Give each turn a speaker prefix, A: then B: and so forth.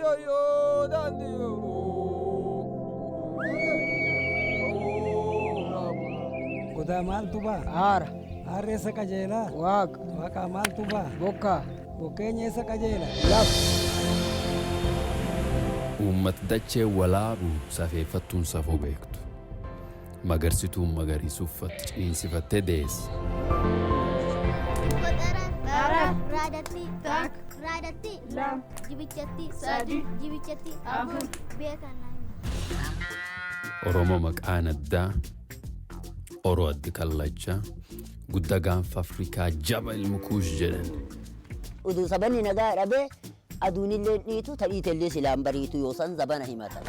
A: yo dandiyo.
B: Kuda maal tuba?
C: Aara.
B: Aarri eessa qajeela?
C: Waaqa.
B: Waaqa maal tuba?
C: Bokkaa.
B: Bokkeenya eessa qajeela?
C: Laf.
D: Uummata dachee walaabu safeeffattuun safoo beektu. Magarsituun magariisuuffattu ciinsifattee deesse.
E: Raadatti tak raadatti lam jibichatti sadi jibichatti afur beekana.
D: Oromoo maqaan addaa Oroo addi kallachaa guddaa gaanfa Afrikaa jaba ilmu kuush jedhan.
F: Uduu sabanni nagaa dhabe aduunillee dhiitu tadhiitellee silaan bariitu yoo san zabana himata.